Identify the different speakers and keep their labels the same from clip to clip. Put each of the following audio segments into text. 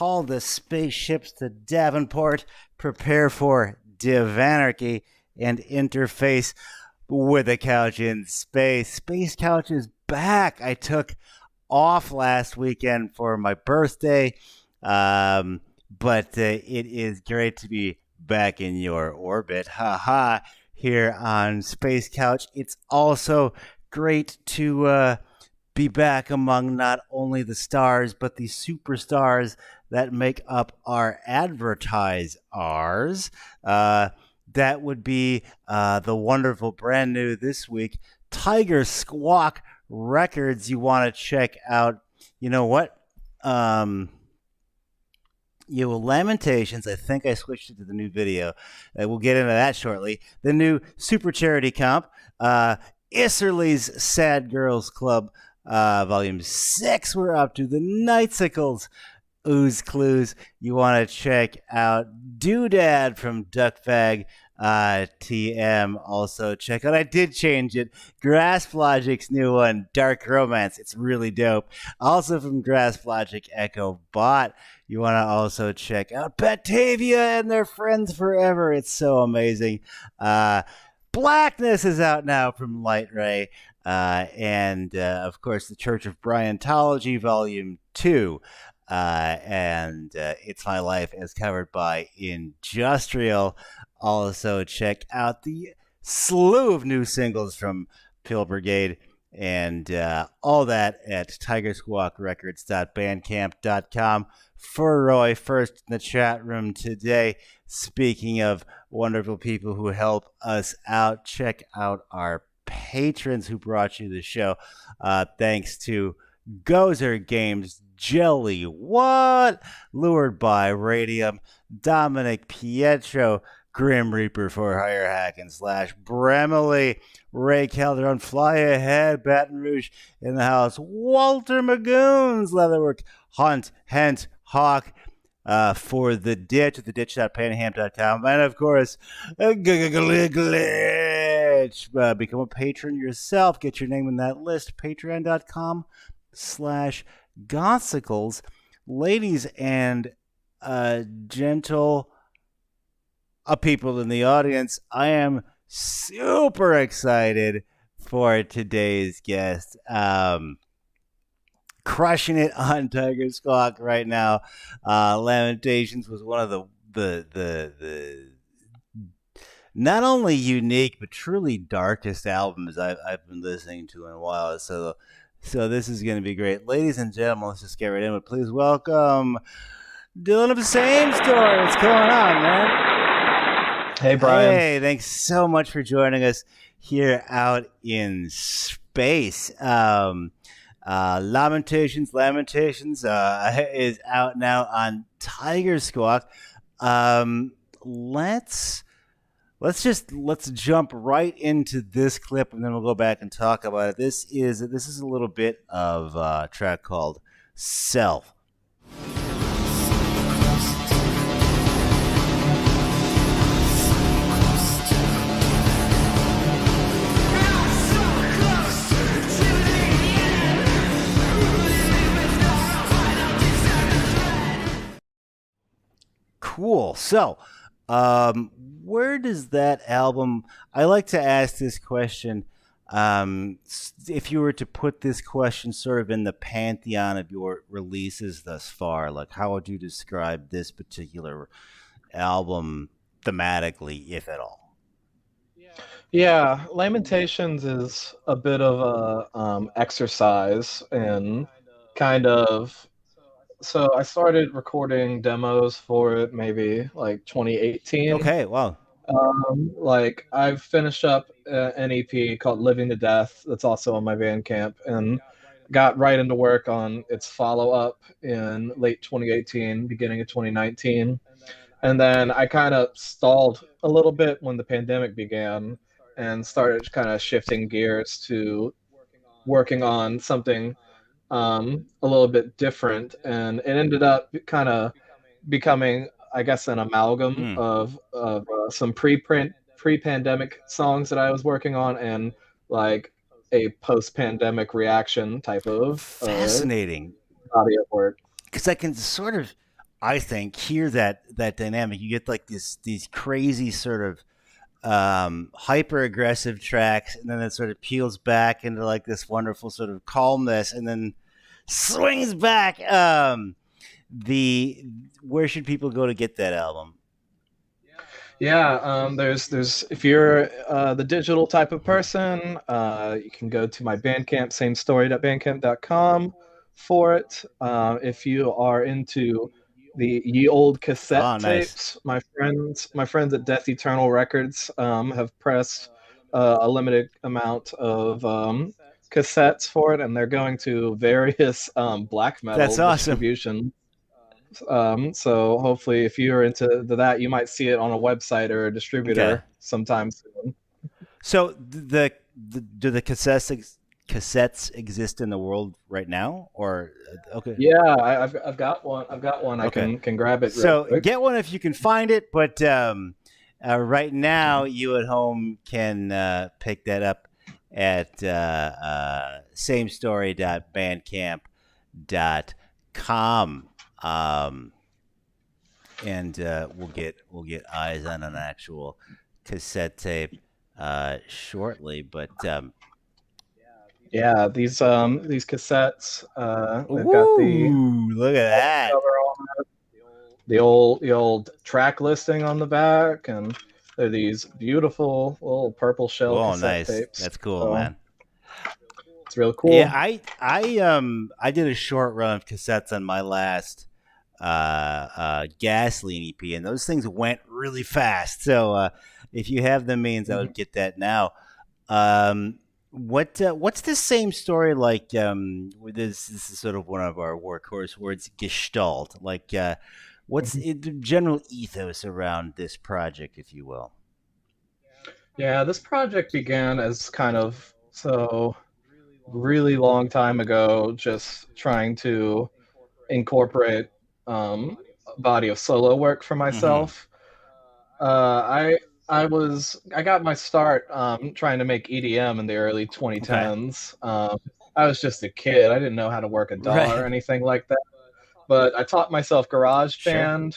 Speaker 1: call the spaceships to Davenport, prepare for Divanarchy, and interface with a couch in space. Space Couch is back. I took off last weekend for my birthday, but it is great to be back in your orbit. Haha, here on Space Couch. It's also great to be back among not only the stars, but the superstars that make up our advertisers. That would be the wonderful brand new this week, Tiger Squawk Records. You want to check out, you know what? Lamentations. I think I switched it to the new video. We'll get into that shortly. The new Super Charity Comp, Isserly's Sad Girls Club, Volume 6. We're up to the Nightsicles. Ooze Clues. You want to check out Doodad from Duckfag TM. Also check out, I did change it, Grasp Logic's new one, Dark Romance. It's really dope. Also from Grasp Logic, Echo Bot. You want to also check out Batavia and their Friends Forever. It's so amazing. Blackness is out now from Light Ray. And of course, the Church of Bryantology, Volume 2. And It's My Life as covered by Industrial. Also check out the slew of new singles from Pill Brigade and all that at tigersquawkrecords.bandcamp.com. For Roy, first in the chat room today. Speaking of wonderful people who help us out, check out our patrons who brought you the show. Thanks to Gozer Games, Jelly, what? Lured by Radium, Dominic Pietro, Grim Reaper for Hire Hack and Slash, Bremily, Ray Calderon, Fly Ahead, Baton Rouge in the house, Walter Magoons, Leatherwork, Hunt, Hent, Hawk, for the Ditch at theditch.panham.com, and of course, Glitch. Become a patron yourself. Get your name in that list. Patreon.com/Gothsicles. Ladies and gentle people in the audience, I am super excited for today's guest. Crushing it on Tiger Squawk right now. Lamentations was one of the not only unique but truly darkest albums I've been listening to in a while. So this is going to be great, ladies and gentlemen. Let's just get right in. But please welcome Dylan of SAMESTORY. What's going on, man?
Speaker 2: Hey, Brian.
Speaker 1: Hey, thanks so much for joining us here out in space. Lamentations is out now on Tiger Squawk. Let's jump right into this clip, and then we'll go back and talk about it. This is a little bit of a track called Self. Cool. So, where does that album? I like to ask this question. If you were to put this question sort of in the pantheon of your releases thus far, like how would you describe this particular album thematically, if at all?
Speaker 2: Yeah, Lamentations is a bit of a exercise in kind of. So I started recording demos for it maybe like 2018.
Speaker 1: Okay, wow.
Speaker 2: Like I've finished up an EP called Living to Death that's also on my Bandcamp, and got right into work on its follow-up in late 2018, beginning of 2019. And then I kind of stalled a little bit when the pandemic began and started kind of shifting gears to working on something a little bit different, and it ended up kind of becoming, I guess, an amalgam of some pre-pandemic songs that I was working on, and like a post-pandemic reaction type of
Speaker 1: fascinating
Speaker 2: body of work.
Speaker 1: Because I can sort of I think, hear that dynamic. You get like these crazy sort of hyper aggressive tracks, and then it sort of peels back into like this wonderful sort of calmness, and then swings back. The Where should people go to get that album?
Speaker 2: Yeah, there's if you're the digital type of person, you can go to my Bandcamp, samestory.bandcamp.com for it. If you are into the ye old cassette
Speaker 1: Oh, nice.
Speaker 2: tapes, my friends at Death Eternal Records have pressed a limited amount of cassettes for it, and they're going to various black
Speaker 1: That's
Speaker 2: metal
Speaker 1: awesome.
Speaker 2: distribution. So hopefully, if you're into that, you might see it on a website or a
Speaker 1: Okay.
Speaker 2: distributor sometime soon.
Speaker 1: So do the cassettes exist in the world right now, or okay?
Speaker 2: Yeah, I've got one. I've got one. I
Speaker 1: Okay.
Speaker 2: can grab it real
Speaker 1: So
Speaker 2: quick.
Speaker 1: get one if you can find it, but right now you at home can pick that up at samestory.bandcamp.com. And we'll get eyes on an actual cassette tape shortly. But
Speaker 2: Yeah, these cassettes. They've got the
Speaker 1: ooh, look at
Speaker 2: cover
Speaker 1: that!
Speaker 2: on it, the old track listing on the back, and they're these beautiful little purple shell
Speaker 1: Oh,
Speaker 2: cassette
Speaker 1: nice.
Speaker 2: tapes.
Speaker 1: That's cool,
Speaker 2: So
Speaker 1: man.
Speaker 2: it's real
Speaker 1: Yeah,
Speaker 2: cool.
Speaker 1: I did a short run of cassettes on my last Gasoline EP, and those things went really fast. So if you have the means, I would get that now. Um, what's the same story like? With this is sort of one of our workhorse words, Gestalt. Like, what's
Speaker 2: Mhm.
Speaker 1: the general ethos around this project, if you will?
Speaker 2: Yeah, this project began as kind of so really long time ago, just trying to incorporate a body of solo work for
Speaker 1: Mm-hmm.
Speaker 2: myself. I got my start trying to make EDM in the early
Speaker 1: Okay.
Speaker 2: 2010s. I was just a kid. I didn't know how to work a DAW or
Speaker 1: Right.
Speaker 2: anything like that. But I taught myself
Speaker 1: Sure.
Speaker 2: GarageBand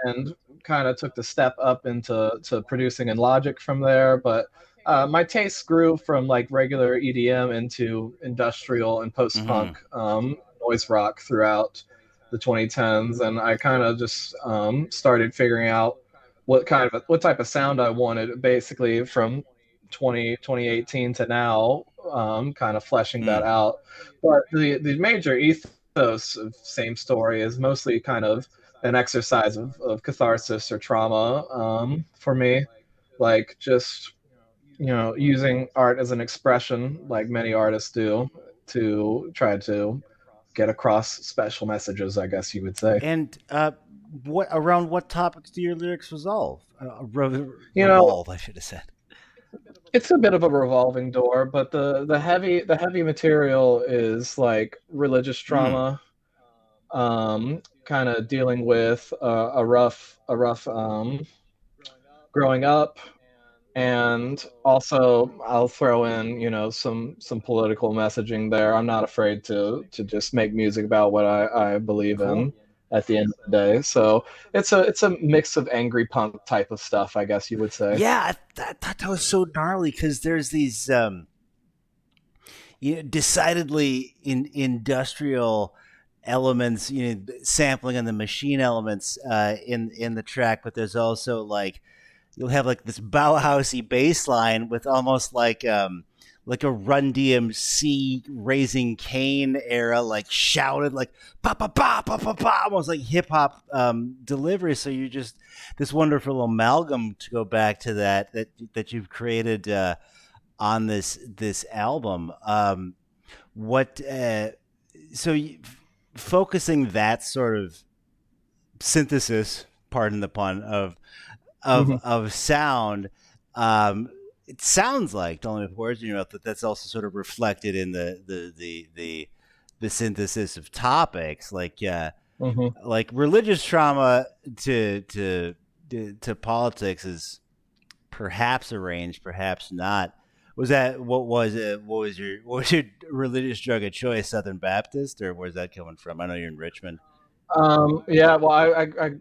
Speaker 2: and kind of took the step up into producing in Logic from there. But my tastes grew from like regular EDM into industrial and post
Speaker 1: Mm-hmm.
Speaker 2: punk noise rock throughout the 2010s, and I kind of just started figuring out what type of sound I wanted, basically from 2018 to now, kind of fleshing that
Speaker 1: Mm.
Speaker 2: out. But the major ethos of Same Story is mostly kind of an exercise of catharsis or trauma for me, like just using art as an expression like many artists do to try to get across special messages, I guess you would say.
Speaker 1: And what topics do your lyrics
Speaker 2: You know,
Speaker 1: revolve? I should have said.
Speaker 2: it's a bit of a revolving door, but the heavy material is like religious
Speaker 1: Mm.
Speaker 2: trauma, kind of dealing with a rough growing up, and also I'll throw in some political messaging there. I'm not afraid to just make music about what I believe
Speaker 1: Cool.
Speaker 2: in at the end of the day. So it's a mix of angry punk type of stuff, I guess you would say.
Speaker 1: Yeah, I thought that was so gnarly because there's these decidedly industrial elements, sampling on the machine elements in the track, but there's also like you'll have like this Bauhausy bass line with almost like a Run DMC Raising Cane era, like shouted like pa pa pa pa pa pa, almost like hip hop delivery. So you just this wonderful amalgam to go back to that you've created on this album. What so you, focusing that sort of synthesis, pardon the pun,
Speaker 2: Hmm.
Speaker 1: of sound. Um, it sounds like, don't let me put words in your mouth, that that's also sort of reflected in the synthesis of topics,
Speaker 2: Hmm.
Speaker 1: like religious trauma to politics is perhaps arranged, perhaps not. Was that what was it? What was your religious drug of choice? Southern Baptist, or where's that coming from? I know you're in Richmond.
Speaker 2: Yeah, well, I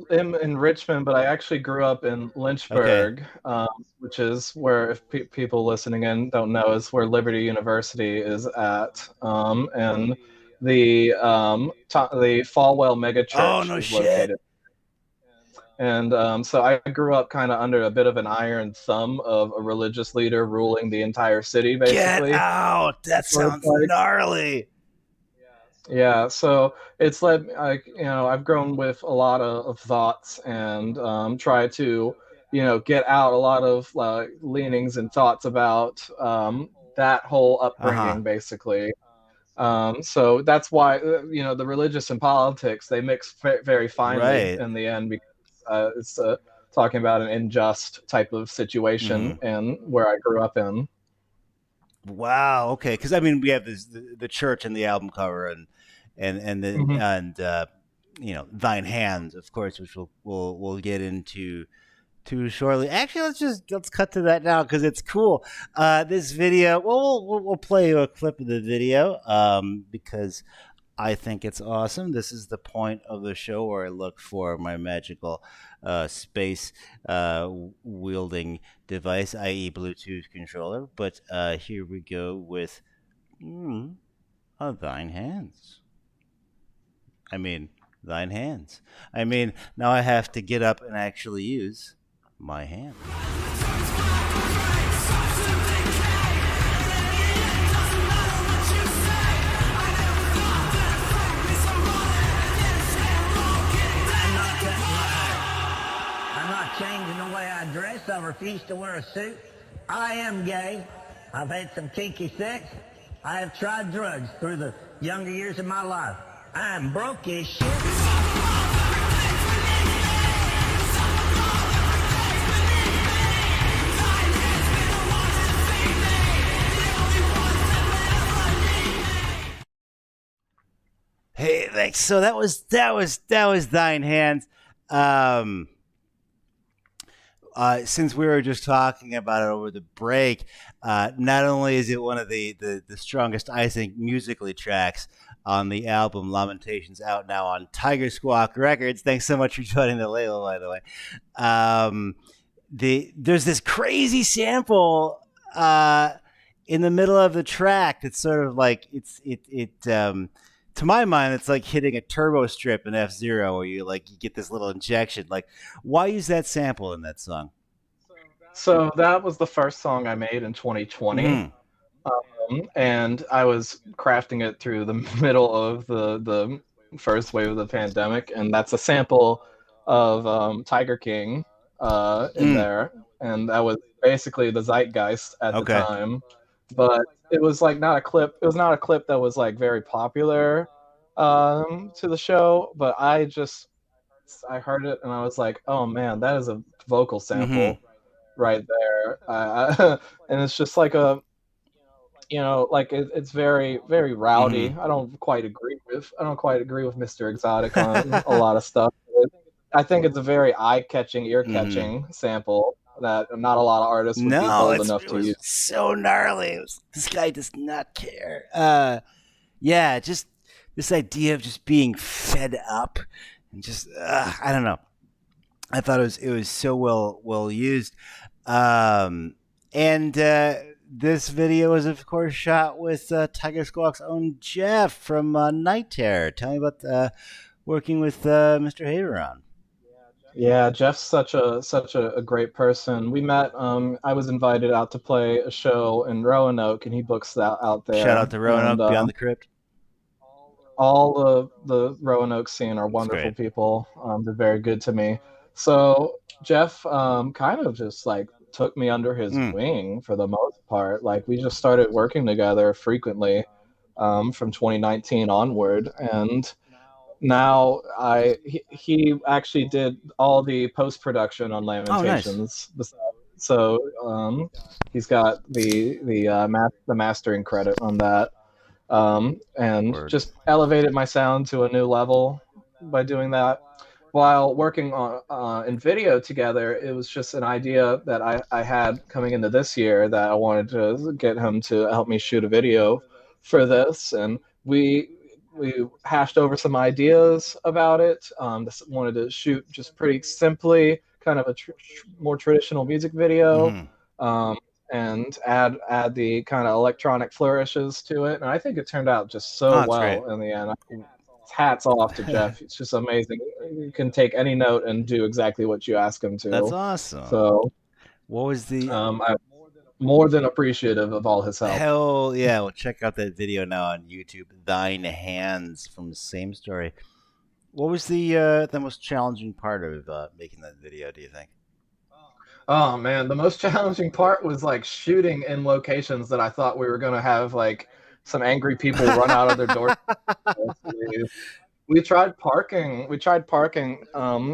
Speaker 2: am in Richmond, but I actually grew up in
Speaker 1: Okay.
Speaker 2: Lynchburg, which is where, if people listening in don't know, is where Liberty University is at, and the Falwell
Speaker 1: Oh,
Speaker 2: megachurch
Speaker 1: no
Speaker 2: is
Speaker 1: shit.
Speaker 2: located. And so I grew up kind of under a bit of an iron thumb of a religious leader ruling the entire city,
Speaker 1: Get
Speaker 2: basically.
Speaker 1: out. That
Speaker 2: That's what it's
Speaker 1: sounds
Speaker 2: like.
Speaker 1: gnarly.
Speaker 2: Yeah, so it's led, like, I've grown with a lot of thoughts, and try to, get out a lot of leanings and thoughts about that whole
Speaker 1: Uh-huh.
Speaker 2: upbringing, basically. So that's why, the religious and politics, they mix very finely
Speaker 1: Right.
Speaker 2: in the end, because it's talking about an unjust type of situation
Speaker 1: Mhm.
Speaker 2: and where I grew up in.
Speaker 1: Wow. Okay. Because I mean, we have the church and the album cover,
Speaker 2: Mhm.
Speaker 1: and thine hands, of course, which we'll get into too shortly. Actually, let's cut to that now because it's cool. This video. Well, we'll play you a clip of the video because I think it's awesome. This is the point of the show where I look for my magical space wielding device, i.e., Bluetooth controller. But here we go with mm, thine hands. I mean, thine hands. I mean, now I have to get up and actually use my hands.
Speaker 3: I'm not changing the way I dress. I refuse to wear a suit. I am gay. I've had some kinky sex. I have tried drugs through the younger years of my life. I'm broke as shit.
Speaker 1: Hey, thanks. So that was thine hands. Um, since we were just talking about it over the break, not only is it one of the strongest, I think, musically tracks on the album Lamentations, out now on Tiger Squawk Records. Thanks so much for joining the label, by the way. Um, there's this crazy sample uh, in the middle of the track that's sort of like to my mind, it's like hitting a turbo strip in F Zero, where you get this little injection. Like, why use that sample in that song?
Speaker 2: So that was the first song I made in 2020.
Speaker 1: Mm,
Speaker 2: And I was crafting it through the middle of the first wave of the pandemic, and that's a sample of Tiger King in
Speaker 1: mm,
Speaker 2: there, and that was basically the zeitgeist at the
Speaker 1: okay.
Speaker 2: time. But it was like not a clip. It was not a clip that was like very popular to the show. But I heard it and I was like, oh man, that is a vocal
Speaker 1: Mm-hmm.
Speaker 2: sample right there. And it's just like it's very rowdy.
Speaker 1: Mm-hmm.
Speaker 2: I don't quite agree with Mr. Exotic on a lot of stuff. I think it's a very eye-catching,
Speaker 1: Mm-hmm.
Speaker 2: ear-catching sample that not a lot of artists would be
Speaker 1: No,
Speaker 2: bold enough
Speaker 1: it
Speaker 2: to
Speaker 1: was
Speaker 2: use.
Speaker 1: so gnarly. This guy does not care. Yeah, just this idea of just being fed up and just I don't know. I thought it was so well used. Um, and this video was, of course, shot with Tiger Squawk's own Jeff from Night Terror. Tell me about working with Mr. Haveron.
Speaker 2: Yeah, Jeff's such a great person. We met. I was invited out to play a show in Roanoke, and he books that out
Speaker 1: Shout out
Speaker 2: there.
Speaker 1: to
Speaker 2: And
Speaker 1: Roanoke Beyond the Crypt.
Speaker 2: all the Roanoke scene are
Speaker 1: It's
Speaker 2: wonderful
Speaker 1: great.
Speaker 2: people. They're very good to me. So Jeff kind of just like took me under his
Speaker 1: Mm,
Speaker 2: wing for the most part. Like we just started working together frequently from 2019 onward, and now he actually did all the post production on
Speaker 1: oh, nice.
Speaker 2: Lamentations. So he's got the mastering credit on that, and
Speaker 1: Word.
Speaker 2: just elevated my sound to a new level by doing that. While working on in video together, it was just an idea that I had coming into this year that I wanted to get him to help me shoot a video for this, and we we hashed over some ideas about it. Just wanted to shoot just pretty simply, kind of a more traditional music video,
Speaker 1: Mm-hmm.
Speaker 2: um, and add the kind of electronic flourishes to it. And I think it turned out just
Speaker 1: Oh,
Speaker 2: so
Speaker 1: that's great.
Speaker 2: well in the end. Hats off to Jeff. It's just amazing. He can take any note and do exactly what you ask him
Speaker 1: That's
Speaker 2: to.
Speaker 1: awesome.
Speaker 2: So
Speaker 1: What was the
Speaker 2: I'm more than appreciative of all his help.
Speaker 1: hell? Yeah, well, check out that video now on YouTube. Thine Hands from Same Story. What was the most challenging part of making that video? Do you think?
Speaker 2: Oh man, the most challenging part was like shooting in locations that I thought we were gonna have like some angry people run out of their doors. We tried parking. We tried parking.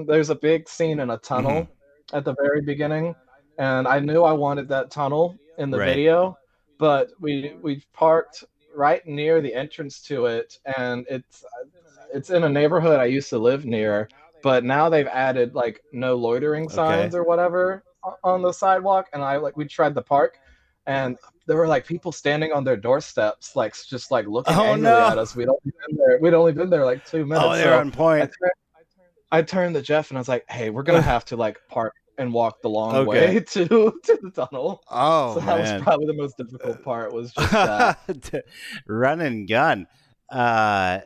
Speaker 2: There's a big scene in a
Speaker 1: Hmm.
Speaker 2: tunnel at the very beginning, and I knew I wanted that tunnel in the
Speaker 1: Right.
Speaker 2: video, but we parked right near the entrance to it, and it's in a neighborhood I used to live near, but now they've added like no loitering
Speaker 1: Okay.
Speaker 2: signs or whatever on the sidewalk, and we tried the park, and there were like people standing on their doorsteps, like just like looking
Speaker 1: Oh
Speaker 2: angrily
Speaker 1: no!
Speaker 2: at us. We'd only been there like 2 minutes,
Speaker 1: Oh, they're
Speaker 2: so
Speaker 1: on
Speaker 2: I
Speaker 1: point.
Speaker 2: turned, I turned to Jeff and I was like, "Hey, we're gonna have to like park and walk the long
Speaker 1: Okay.
Speaker 2: way to the tunnel."
Speaker 1: Oh
Speaker 2: So that was
Speaker 1: man.
Speaker 2: probably the most difficult part. Was just that.
Speaker 1: Run and gun. Uh,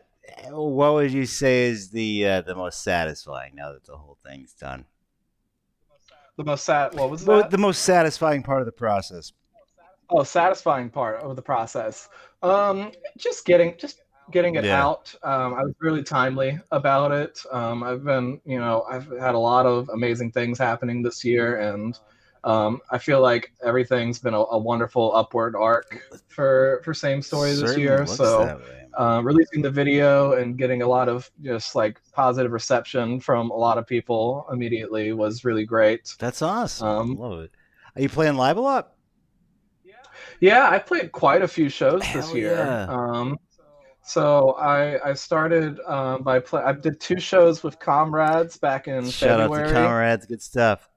Speaker 1: what would you say is the most satisfying now that the whole thing's done?
Speaker 2: The most sad. What was
Speaker 1: Well,
Speaker 2: that?
Speaker 1: the most satisfying part of the process.
Speaker 2: Oh, satisfying part of the process. Just getting it
Speaker 1: Yeah,
Speaker 2: out. I was really timely about it. I've had a lot of amazing things happening this year, and I feel like everything's been a wonderful upward arc for Same Story this
Speaker 1: certainly
Speaker 2: year.
Speaker 1: looks
Speaker 2: So
Speaker 1: that way.
Speaker 2: releasing the video and getting a lot of just like positive reception from a lot of people immediately was really great.
Speaker 1: That's awesome.
Speaker 2: Um,
Speaker 1: Love it. Are you playing live a lot?
Speaker 2: Yeah, I played quite a few shows this
Speaker 1: Hell
Speaker 2: year.
Speaker 1: yeah!
Speaker 2: So I started I did 2 shows with Comrades back in
Speaker 1: Shout out to
Speaker 2: February,
Speaker 1: comrades. Good stuff.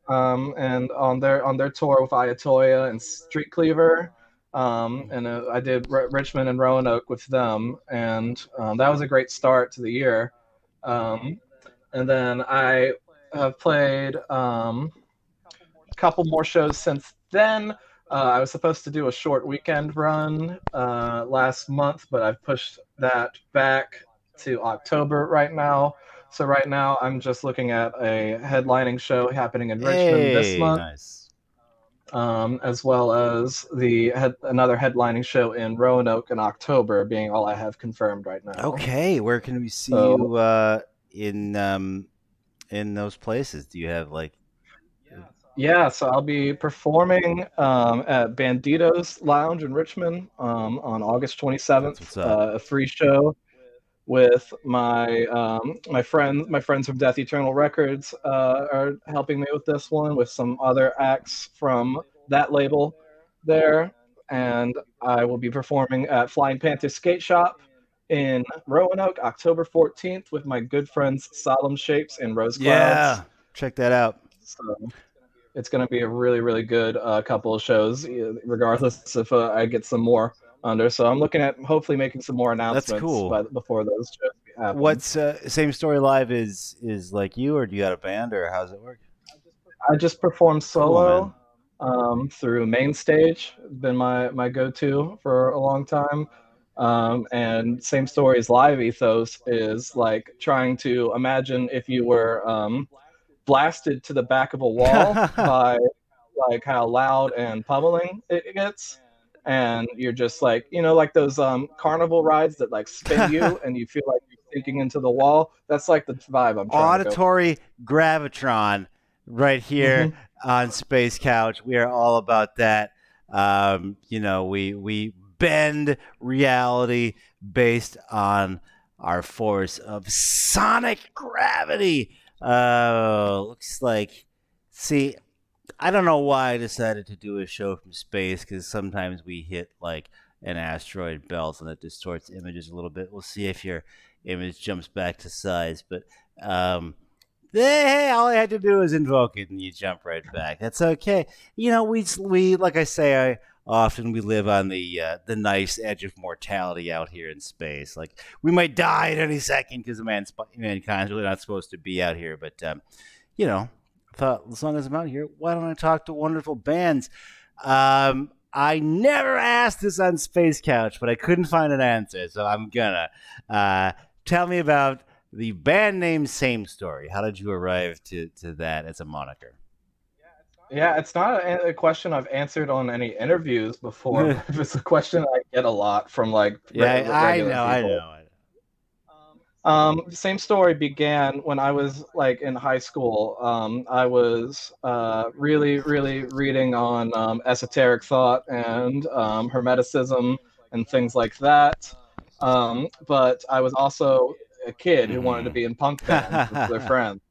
Speaker 2: and on their tour with Ayatoya and Street Cleaver, and I did Richmond and Roanoke with them, and that was a great start to the year. Um, and then I have played a couple more shows since then. I was supposed to do a short weekend run last month, but I've pushed that back to October right now. So right now I'm just looking at a headlining show happening in Richmond this
Speaker 1: Hey,
Speaker 2: month,
Speaker 1: nice.
Speaker 2: as well as another headlining show in Roanoke in October, being all I have confirmed right now.
Speaker 1: Okay, where can we see
Speaker 2: So
Speaker 1: you in those places? Do you have like?
Speaker 2: yeah, so I'll be performing at Banditos Lounge in Richmond on August
Speaker 1: That's
Speaker 2: 27th.
Speaker 1: what's up.
Speaker 2: A free show with my friends from Death Eternal Records are helping me with this one, with some other acts from that label there, and I will be performing at Flying Panther Skate Shop in Roanoke October 14th with my good friends Solemn Shapes and Rose Clouds.
Speaker 1: Yeah, check that out.
Speaker 2: So it's going to be a really, really good couple of shows, regardless if I get some more under. So I'm looking at hopefully making some more
Speaker 1: That's
Speaker 2: announcements
Speaker 1: cool.
Speaker 2: before those shows happen.
Speaker 1: What's Same Story Live is like you, or do you got a band, or how's it work?
Speaker 2: I just performed
Speaker 1: Cool, man.
Speaker 2: solo through Main Stage, been my go-to for a long time. And Same Story's live ethos is like trying to imagine if you were blasted to the back of a wall by like how loud and pummeling it gets, and you're just like, like those carnival rides that like spin you and you feel like you're sinking into the wall. That's like the vibe I'm trying to go for.
Speaker 1: Auditory gravitron right here
Speaker 2: Hmm.
Speaker 1: on Space Couch. We are all about that. We bend reality based on our force of sonic gravity. Looks like. See, I don't know why I decided to do a show from space, because sometimes we hit like an asteroid belt and it distorts images a little bit. We'll see if your image jumps back to size, but Hey, all I had to do is invoke it, and you jump right back. That's okay. We like I say, I often we live on the nice edge of mortality out here in space. Like we might die at any second because mankind's really not supposed to be out here. But you know, I thought as long as I'm out here, why don't I talk to wonderful bands? I never asked this on Space Couch, but I couldn't find an answer, so I'm gonna. Tell me about the band name Same Story. How did you arrive to that as a moniker?
Speaker 2: Yeah, it's not a question I've answered on any interviews before, but it's a question I get a lot from like
Speaker 1: Yeah, I
Speaker 2: regular
Speaker 1: know,
Speaker 2: people.
Speaker 1: I know.
Speaker 2: Same story began when I was like in high school. I was really reading on esoteric thought and Hermeticism and things like that. But I was also a kid who wanted to be in punk bands with their friends,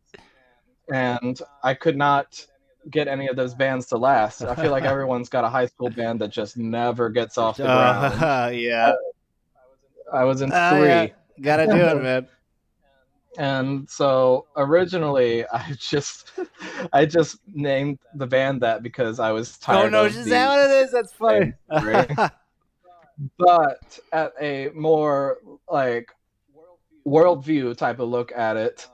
Speaker 2: and I could not get any of those bands to last. I feel like everyone's got a high school band that just never gets off the ground.
Speaker 1: Yeah.
Speaker 2: I was in
Speaker 1: Yeah.
Speaker 2: three.
Speaker 1: Gotta do it, man.
Speaker 2: And so originally I just named the band that because I was tired
Speaker 1: Oh no,
Speaker 2: of
Speaker 1: is that what it is? That's funny.
Speaker 2: But at a more like worldview type of look at it,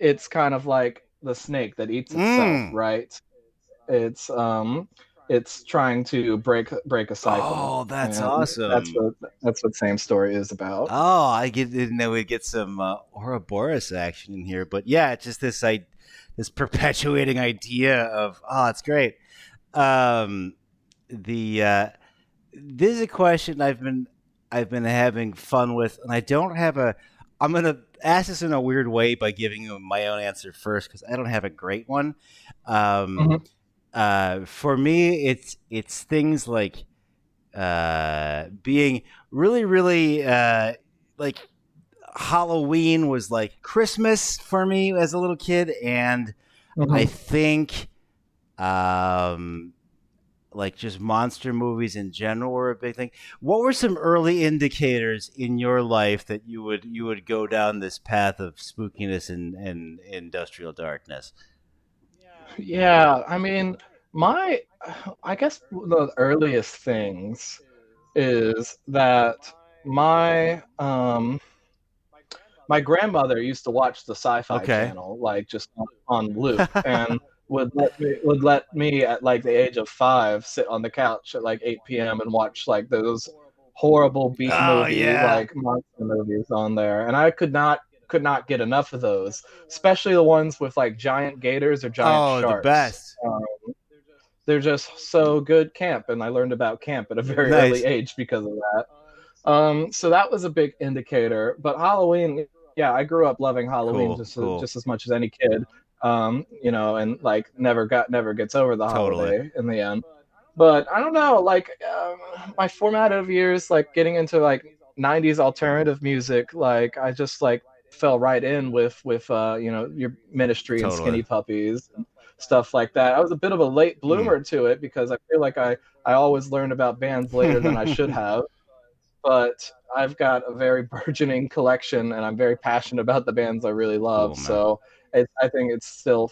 Speaker 2: it's kind of like the snake that eats itself, right? It's trying to break a cycle.
Speaker 1: Oh, that's
Speaker 2: and
Speaker 1: awesome.
Speaker 2: That's what Same Story is about.
Speaker 1: Oh, didn't know we'd get some Ouroboros action in here, but yeah, it's just this perpetuating idea of it's great. The This is a question I've been having fun with, and I don't have a. I'm gonna ask this in a weird way by giving you my own answer first because I don't have a great one. For me, it's things like being really like Halloween was like Christmas for me as a little kid, and I think like just monster movies in general were a big thing. What were some early indicators in your life that you would go down this path of spookiness and industrial darkness?
Speaker 2: Yeah, I mean, I guess the earliest things is that my grandmother used to watch the Sci-Fi Channel like just on loop, and would let me at like the age of 5 sit on the couch at like 8 p.m. and watch like those horrible B movie like monster movies on there, and I could not get enough of those, especially the ones with like giant gators or giant sharks.
Speaker 1: The best.
Speaker 2: They're just so good camp, and I learned about camp at a very early age because of that. So that was a big indicator. But Halloween, yeah, I grew up loving Halloween just as much as any kid. And like never gets over the holiday in the end. But I don't know, like my formative years, like getting into like 90s alternative music, like I just like fell right in with your Ministry and Skinny Puppies and stuff like that. I was a bit of a late bloomer to it because I feel like I always learned about bands later than I should have. But I've got a very burgeoning collection, and I'm very passionate about the bands I really love. Cool, so I think it's still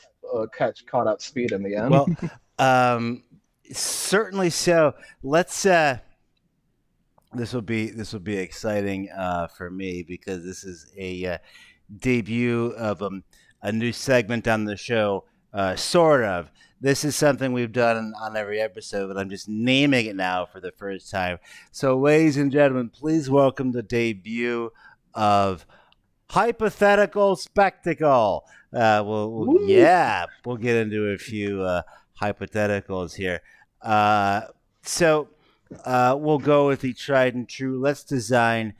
Speaker 2: caught up speed in the end.
Speaker 1: Well, certainly so. Let's. This will be exciting for me because this is a debut of a new segment on the show. Sort of. This is something we've done on every episode, but I'm just naming it now for the first time. So, ladies and gentlemen, please welcome the debut of Hypothetical Spectacle. We'll get into a few hypotheticals here. So we'll go with the tried and true. Let's design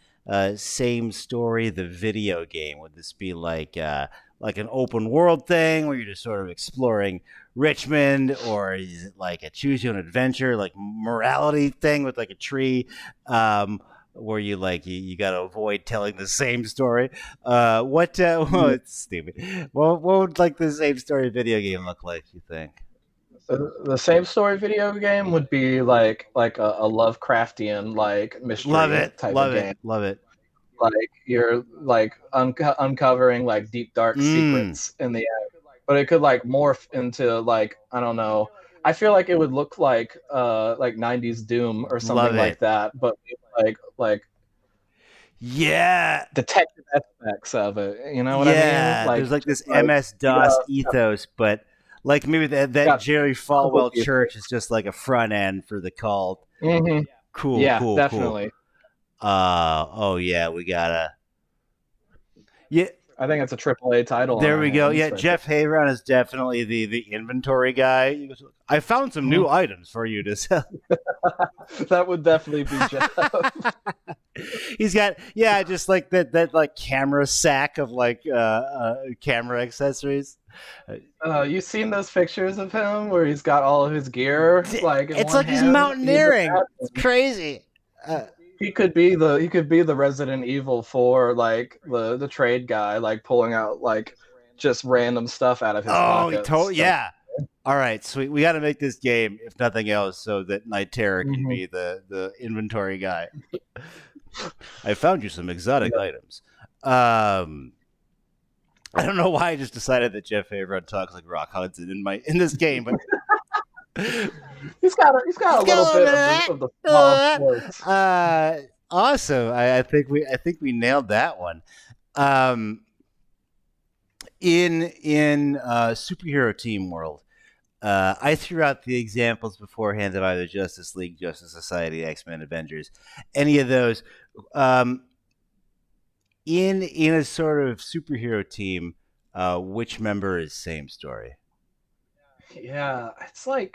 Speaker 1: Same Story, the video game. Would this be like an open world thing where you're just sort of exploring Richmond, or is it like a choose your own adventure, like morality thing with like a tree, where you got to avoid telling the same story? It's stupid. What would like the Same Story video game look like, you think?
Speaker 2: The Same Story video game would be like a Lovecraftian like mystery type of game.
Speaker 1: Love it.
Speaker 2: like you're like uncovering like deep dark secrets in the end, but it could like morph into like, I don't know. I feel like it would look like 90s Doom or something
Speaker 1: Love
Speaker 2: like
Speaker 1: it.
Speaker 2: that, but like
Speaker 1: Yeah.
Speaker 2: detective aspects of it. You know what I mean?
Speaker 1: Yeah.
Speaker 2: Like
Speaker 1: There's like this
Speaker 2: just like you
Speaker 1: MS-DOS ethos, but like maybe that
Speaker 2: got
Speaker 1: Jerry
Speaker 2: puzzle
Speaker 1: Falwell
Speaker 2: pieces.
Speaker 1: church is just like a front end for the cult.
Speaker 2: Mhm.
Speaker 1: Cool,
Speaker 2: Yeah,
Speaker 1: cool, cool.
Speaker 2: definitely.
Speaker 1: Oh yeah, we gotta. Yeah,
Speaker 2: I think it's a AAA title on
Speaker 1: there
Speaker 2: our
Speaker 1: we go.
Speaker 2: hands
Speaker 1: Yeah,
Speaker 2: right there.
Speaker 1: Jeff Hayron is definitely the inventory guy. He goes, I found some new items for you to sell.
Speaker 2: That would definitely be Jeff.
Speaker 1: He's got just like that like camera sack of like camera accessories.
Speaker 2: You seen those pictures of him where he's got all of his gear like in
Speaker 1: It's
Speaker 2: one
Speaker 1: like he's
Speaker 2: hand?
Speaker 1: mountaineering. It's crazy.
Speaker 2: He could be the Resident Evil 4 like the trade guy, like pulling out like just random stuff out of his pockets.
Speaker 1: Yeah. All right, sweet. We got to make this game, if nothing else, so that Night Terror can
Speaker 2: Mhm.
Speaker 1: be the inventory guy. I found you some exotic items. I don't know why I just decided that Jeff Hayron talks like Rock Hudson in this game, but
Speaker 2: He's got a little bit of the small voice.
Speaker 1: Awesome. I think we nailed that one. In superhero team world, I threw out the examples beforehand of either Justice League, Justice Society, X-Men, Avengers, any of those. In a sort of superhero team, which member is same story?
Speaker 2: Yeah, it's a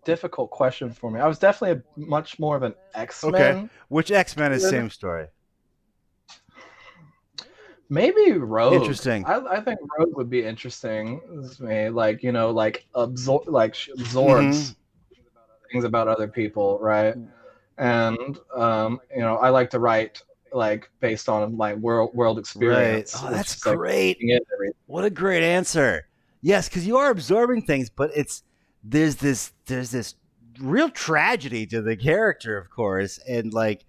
Speaker 2: difficult question for me. I was definitely much more of an X-Men.
Speaker 1: Okay, which X-Men is same story?
Speaker 2: Maybe Rogue.
Speaker 1: Interesting.
Speaker 2: I think Rogue would be interesting. Like absorbs things about other people, right? And I like to write like based on my world experience.
Speaker 1: Right. Oh, that's
Speaker 2: like,
Speaker 1: great. What a great answer. Yes, because you are absorbing things, but there's this real tragedy to the character, of course, and like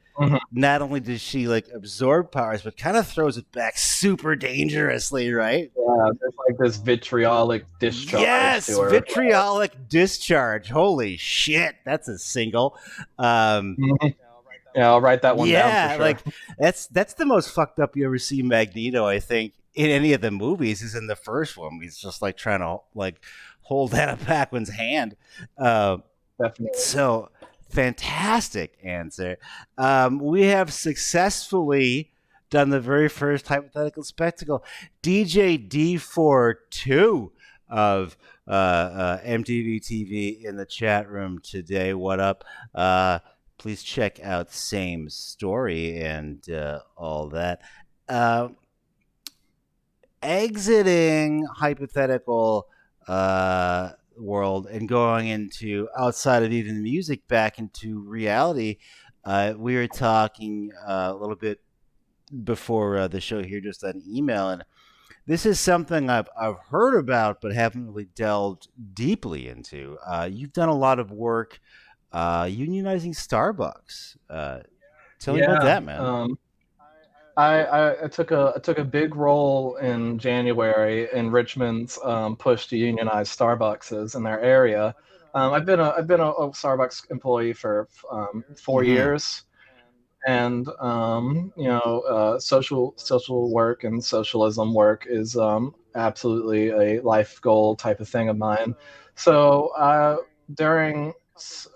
Speaker 1: not only does she like absorb powers, but kind of throws it back super dangerously, right?
Speaker 2: Yeah, there's like this vitriolic discharge.
Speaker 1: Yes,
Speaker 2: to her.
Speaker 1: vitriolic discharge. Holy shit, that's a single.
Speaker 2: Yeah, I'll write that one down.
Speaker 1: Yeah,
Speaker 2: for sure.
Speaker 1: like that's the most fucked up you ever see Magneto, I think, in any of the movies. Is in the first one. He's just like trying to like hold Anna Paquin's hand.
Speaker 2: Definitely.
Speaker 1: So fantastic answer. We have successfully done the very first hypothetical spectacle. DJ D42 of MTV TV in the chat room today. What up? Please check out SAMESTORY and all that. Exiting hypothetical world and going into outside of even music back into reality. We were talking a little bit before the show here, just on email, and this is something I've heard about but haven't really delved deeply into. You've done a lot of work unionizing Starbucks. Tell me about that, man.
Speaker 2: I took a big role in January in Richmond's push to unionize Starbucks in their area. I've been a Starbucks employee for 4 years, and social work and socialism work is absolutely a life goal type of thing of mine. So during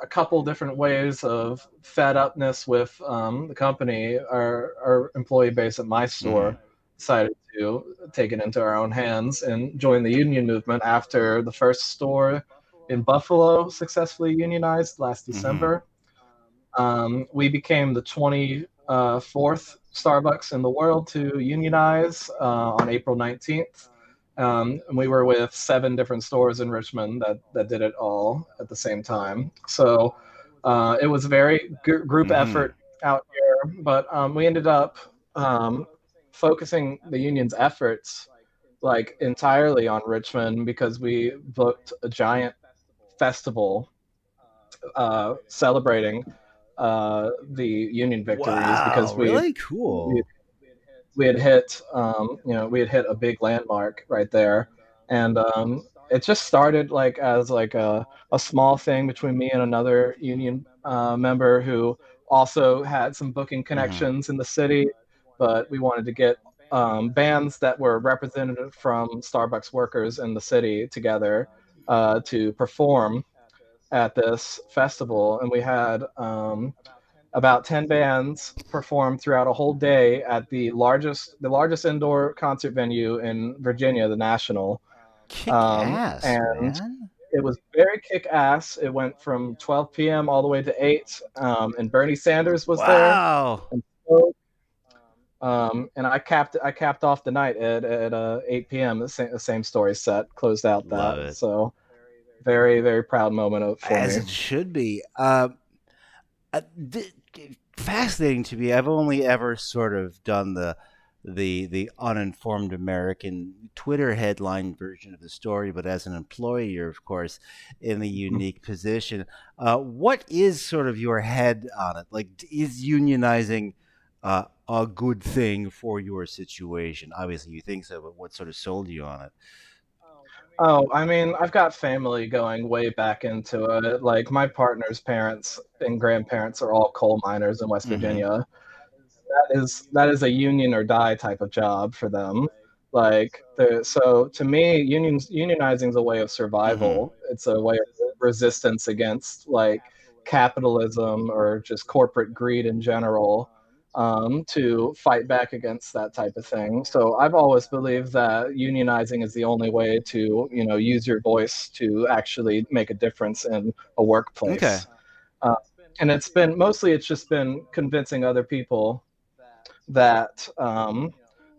Speaker 2: a couple different ways of fed upness with the company, our employee base at my store decided to take it into our own hands and join the union movement after the first store in Buffalo successfully unionized last December. We became the 24th Starbucks in the world to unionize on April 19th. And we were with 7 different stores in Richmond that did it all at the same time. So it was a very group effort out here, but we ended up focusing the union's efforts like entirely on Richmond because we booked a giant festival celebrating the Union victories
Speaker 1: Wow,
Speaker 2: because
Speaker 1: really
Speaker 2: we
Speaker 1: cool.
Speaker 2: we had hit we had hit a big landmark right there, and it just started like as like a small thing between me and another Union member who also had some booking
Speaker 1: Hmm.
Speaker 2: connections in the city, but we wanted to get bands that were representative from Starbucks workers in the city together to perform at this festival, and we had about 10 bands perform throughout a whole day at the largest indoor concert venue in Virginia, the National.
Speaker 1: Kick ass,
Speaker 2: And
Speaker 1: man.
Speaker 2: it was very kick ass. It went from 12 p.m. all the way to 8, and Bernie Sanders was there.
Speaker 1: Wow.
Speaker 2: And so, and I capped off the night at 8 p.m. The same story set closed out that.
Speaker 1: Love it.
Speaker 2: So very very proud moment for
Speaker 1: As
Speaker 2: me.
Speaker 1: it should be. Uh, th- Fascinating to me. I've only ever sort of done the uninformed American Twitter headline version of the story, but as an employee, you're of course in a unique position. What is sort of your head on it? Like, is unionizing a good thing for your situation? Obviously, you think so, but what sort of sold you on it?
Speaker 2: Oh, I mean, I've got family going way back into it. Like my partner's parents and grandparents are all coal miners in West
Speaker 1: Hmm.
Speaker 2: Virginia. That is a union or die type of job for them. So to me, unionizing is a way of
Speaker 1: Hmm.
Speaker 2: survival. It's a way of resistance against like capitalism or just corporate greed in general, to fight back against that type of thing. So I've always believed that unionizing is the only way to use your voice to actually make a difference in a
Speaker 1: Okay.
Speaker 2: workplace. Uh, and it's just been convincing other people that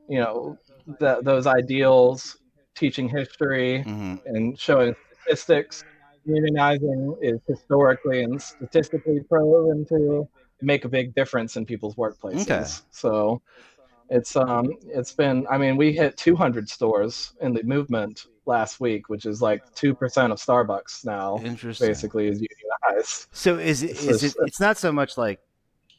Speaker 2: you know that those ideals, teaching history
Speaker 1: Hmm.
Speaker 2: and showing statistics, unionizing is historically and statistically proven to make a big difference in people's
Speaker 1: Okay.
Speaker 2: workplaces. So it's been, I mean, we hit 200 stores in the movement last week, which is like 2% of Starbucks now
Speaker 1: Interesting.
Speaker 2: basically is unionized.
Speaker 1: So is it
Speaker 2: It's
Speaker 1: is it?
Speaker 2: just,
Speaker 1: It's not so much like.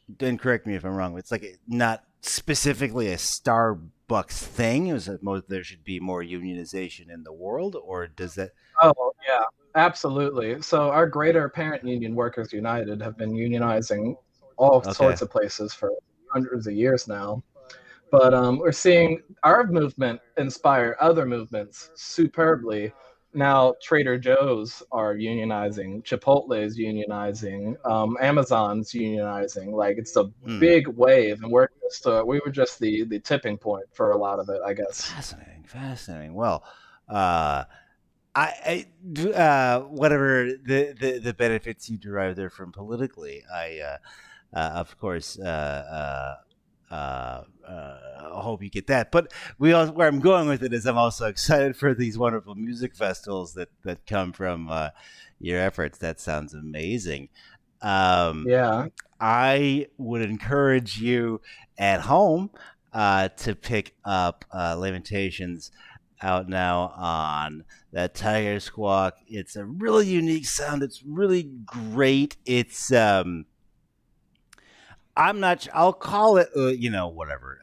Speaker 1: Then correct me if I'm wrong. It's like not specifically a Starbucks thing. Is it most there should be more unionization in the world, or does that?
Speaker 2: oh yeah, absolutely. So our greater parent union, Workers United, have been unionizing all
Speaker 1: Okay.
Speaker 2: sorts of places for hundreds of years now. But we're seeing our movement inspire other movements superbly. Now Trader Joe's are unionizing, Chipotle's unionizing, Amazon's unionizing. Like it's a
Speaker 1: Hmm.
Speaker 2: big wave, and we were just the tipping point for a lot of it, I guess.
Speaker 1: Fascinating. Fascinating. Well, uh, whatever the benefits you derive there from politically, of course, I hope you get that. But where I'm going with it is, I'm also excited for these wonderful music festivals that come from your efforts. That sounds amazing. Um,
Speaker 2: Yeah.
Speaker 1: I would encourage you at home to pick up Lamentations out now on that Tiger Squawk. It's a really unique sound. It's really great. I'm not. I'll call it, whatever,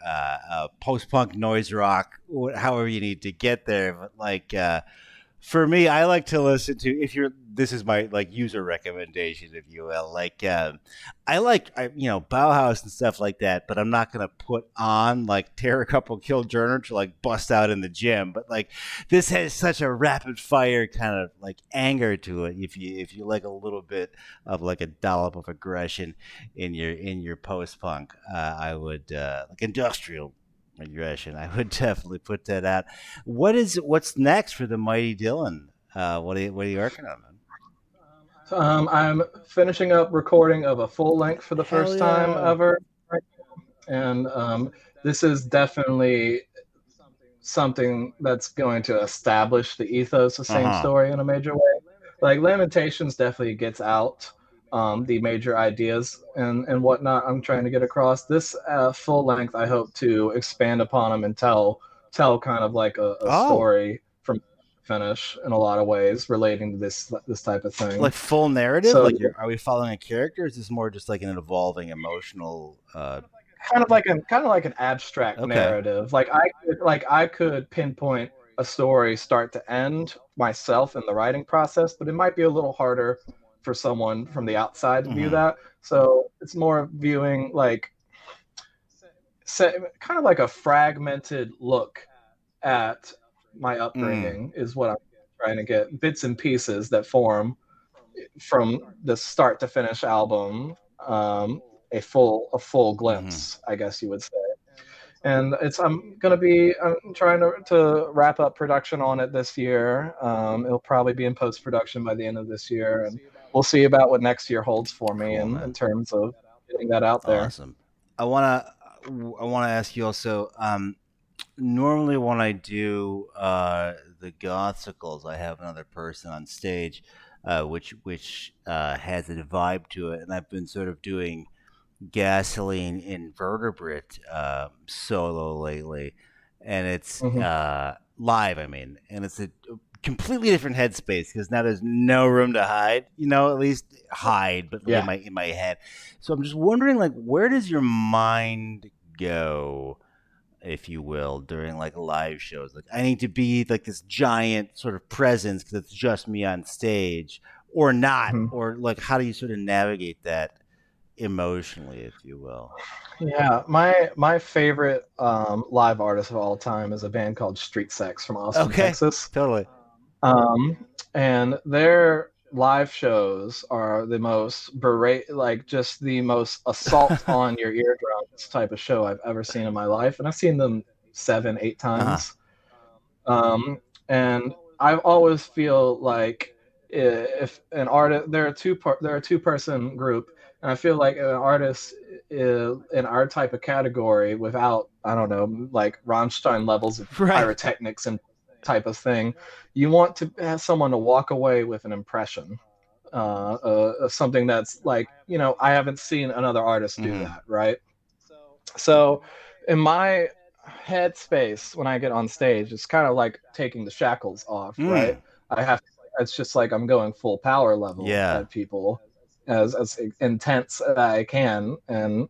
Speaker 1: post punk noise rock, however you need to get there. But like, for me, I like to listen to. If you're, this is my like user recommendation, if you will. Like, Bauhaus and stuff like that. But I'm not gonna put on like tear a couple kill Journer to like bust out in the gym. But like, this has such a rapid fire kind of like anger to it. If you like a little bit of like a dollop of aggression in your post punk, I would like industrial aggression. I would definitely put that out. What's next for the Mighty Dylan? What are you working on, man?
Speaker 2: I'm finishing up recording of a full length for the
Speaker 1: Hell
Speaker 2: first time
Speaker 1: yeah.
Speaker 2: ever, and this is definitely something that's going to establish the ethos of
Speaker 1: Uh
Speaker 2: Same
Speaker 1: huh.
Speaker 2: Story in a major way. Like Lamentations definitely gets out the major ideas and whatnot I'm trying to get across. This full length, I hope to expand upon them and tell kind of like a
Speaker 1: Oh,
Speaker 2: story from finish in a lot of ways relating to this type of thing.
Speaker 1: Like full narrative?
Speaker 2: So,
Speaker 1: Like, are we following a character? Or is this more just like an evolving emotional?
Speaker 2: kind of like an abstract narrative. Like I could pinpoint a story start to end myself in the writing process, but it might be a little harder for someone from the outside to view that. So it's more viewing like kind of like a fragmented look at my upbringing is what I'm trying to get, bits and pieces that form from the start to finish album, a full glimpse, I guess you would say. And I'm trying to wrap up production on it this year. It'll probably be in post production by the end of this year, and we'll see about what next year holds for me in terms of getting that out there.
Speaker 1: Awesome. I wanna ask you also. Normally, when I do the Gothsicles, I have another person on stage, which has a vibe to it, and I've been sort of doing Gasoline Invertebrate solo lately, and it's live. I mean, and it's a completely different headspace because now there's no room to hide. At least hide, but in my head. So I'm just wondering, like, where does your mind go, if you will, during like live shows? Like, I need to be like this giant sort of presence because it's just me on stage, or not, or like, how do you sort of navigate that emotionally, if you will?
Speaker 2: Yeah, my favorite live artist of all time is a band called Street Sex from Austin, Texas.
Speaker 1: Totally.
Speaker 2: And their live shows are the most just the most assault on your eardrums type of show I've ever seen in my life, and I've seen them 7-8 times. And I always feel like if an artist, they're a two-person group, and I feel like an artist in our type of category, without, I don't know, like Rammstein levels of pyrotechnics and type of thing, you want to have someone to walk away with an impression, something that's like, I haven't seen another artist do that, right? So in my headspace, when I get on stage, it's kind of like taking the shackles off, right? It's just like I'm going full power level at people, as intense as I can, and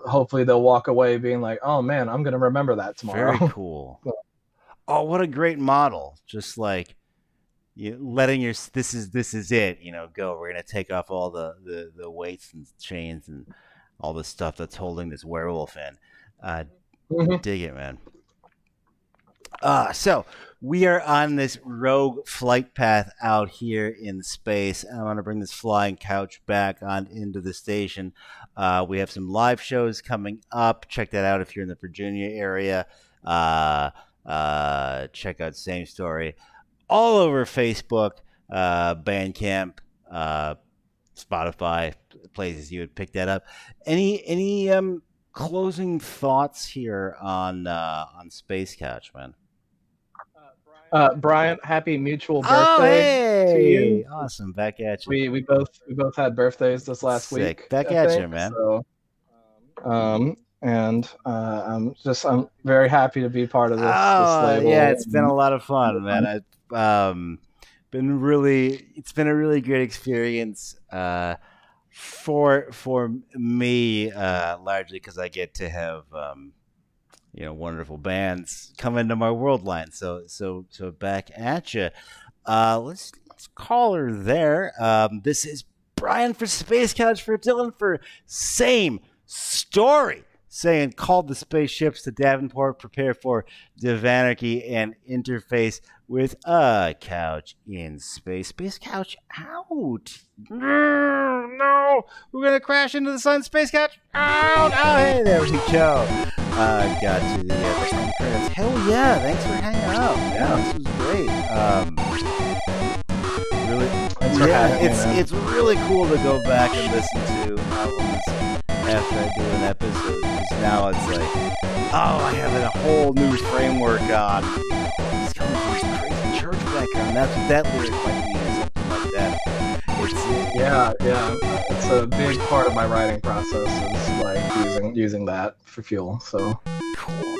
Speaker 2: hopefully they'll walk away being like, oh man, I'm gonna remember that tomorrow.
Speaker 1: Very cool. Oh, what a great model! Just like letting your this is it. Go. We're gonna take off all the weights and chains and all the stuff that's holding this werewolf in. Dig it, man. So we are on this rogue flight path out here in space. I want to bring this flying couch back on into the station. We have some live shows coming up. Check that out if you're in the Virginia area. Check out SAMESTORY all over Facebook, Bandcamp, Spotify, places you would pick that up. Any closing thoughts here on Space Couch, man?
Speaker 2: Brian, happy mutual birthday to you.
Speaker 1: Awesome. Back at you.
Speaker 2: We both had birthdays this last week.
Speaker 1: Back at you, man.
Speaker 2: So, and I'm very happy to be part of this label.
Speaker 1: Yeah, it's been a lot of fun, man. It's been a really great experience for me, largely because I get to have wonderful bands come into my world line. So back at you. Let's call her there. This is Brian for Space Couch, for Dylan for Same Story, saying call the spaceships to Davenport, prepare for Divanarchy, and interface with a couch in space. Space Couch out. No, we're gonna crash into the sun. Space Couch out. Oh, hey, there we go. Got to the credits. Hell yeah! Thanks for hanging out. Yeah, this was great. It's really cool to go back and listen to albums after I do an episode, because now it's like, I have a whole new framework on. It's coming from this crazy church background. That's what that lyric might mean, or something like that.
Speaker 2: It's a big part of my writing process, is like using that for fuel. So
Speaker 1: cool.